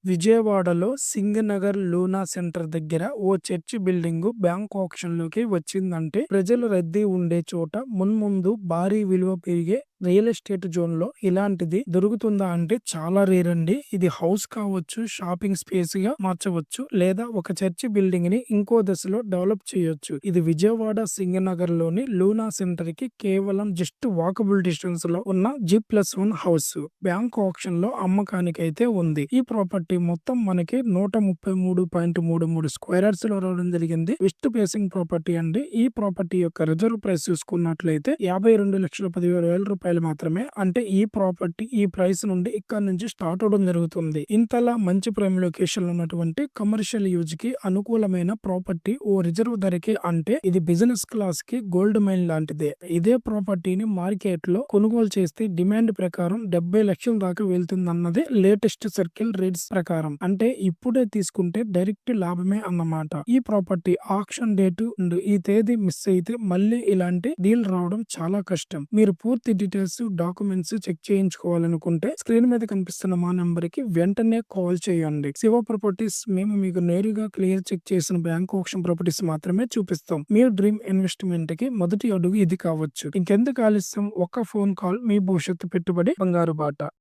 విజయవాడలో Singh Nagar Luna centre దగ్గర ఓ church building bank ఆక్షన్‌లోకి వచ్చిందంటే ప్రజల రద్దీ ఉండే చోట మున్ముందు భారీ విలువ పెరిగే రియల్ ఎస్టేట్ జోన్‌లో ఇలాంటిది దొరుకుతుందా అంటే చాలా రేర్ అండి. ఇది హౌస్ కావచ్చు, షాపింగ్ స్పేస్‌గా మార్చవచ్చు లేదా ఒక చర్చి బిల్డింగ్‌ని ఇంకో దశలో డెవలప్ చేయొచ్చు. ఇది విజయవాడ సింగనగర్‌లోని లూనా సెంటర్‌కి కేవలం జస్ట్ వాకబుల్ డిస్టెన్స్‌లో ఉన్న G+1 హౌస్. బ్యాంక్ ఆక్షన్‌లో అమ్మకానికైతే ఉంది. ఈ ప్రాపర్టీ మొత్తం మనకి 133.33 స్క్వేర్ యార్డ్స్ లో రావడం జరిగింది. వెస్ట్ ఫేసింగ్ ప్రాపర్టీ అండి. ఈ ప్రాపర్టీ యొక్క రిజర్వ్ ప్రైస్ చూసుకున్నట్లయితే 52,10,000 రూపాయలు మాత్రమే. అంటే ఈ ప్రాపర్టీ ఈ ప్రైస్ నుండి ఇక్కడ నుంచి స్టార్ట్ అవడం జరుగుతుంది. ఇంతలా మంచి ప్రైమ్ లొకేషన్ లో ఉన్నటువంటి కమర్షియల్ యూజ్ కి అనుకూలమైన ప్రాపర్టీ ఓ రిజర్వ్ ధరకి అంటే ఇది బిజినెస్ క్లాస్ కి గోల్డ్ మైన్ లాంటిదే. ఇదే ప్రాపర్టీని మార్కెట్ లో కొనుగోలు చేస్తే డిమాండ్ ప్రకారం 70 లక్షల దాకా వెళ్తుందన్నది లేటెస్ట్ సర్కిల్ రేట్స్ ప్రకారం. అంటే ఇప్పుడే తీసుకుంటే డైరెక్ట్ లాభమే అన్నమాట. ఈ ప్రాపర్టీ ఆక్షన్ డేట్ అండ్ ఈ తేదీ మిస్ అయితే మళ్ళీ ఇలాంటి డీల్ రావడం చాలా కష్టం. మీరు పూర్తి డీటెయిల్స్, డాక్యుమెంట్స్ చెక్ చేయించుకోవాలనుకుంటే స్క్రీన్ మీద కనిపిస్తున్న మా నెంబర్ కి వెంటనే కాల్ చేయండి. శివ ప్రాపర్టీస్ మేము మీకు నేరుగా క్లియర్ చెక్ చేసిన బ్యాంక్ ఆక్షన్ ప్రాపర్టీస్ మాత్రమే చూపిస్తాం. మీ డ్రీమ్ ఇన్వెస్ట్మెంట్ కి మొదటి అడుగు ఇది కావచ్చు. ఇంకెందుకు ఆలస్యం, ఒక్క ఫోన్ కాల్ మీ భవిష్యత్తు పెట్టుబడి బంగారు బాట.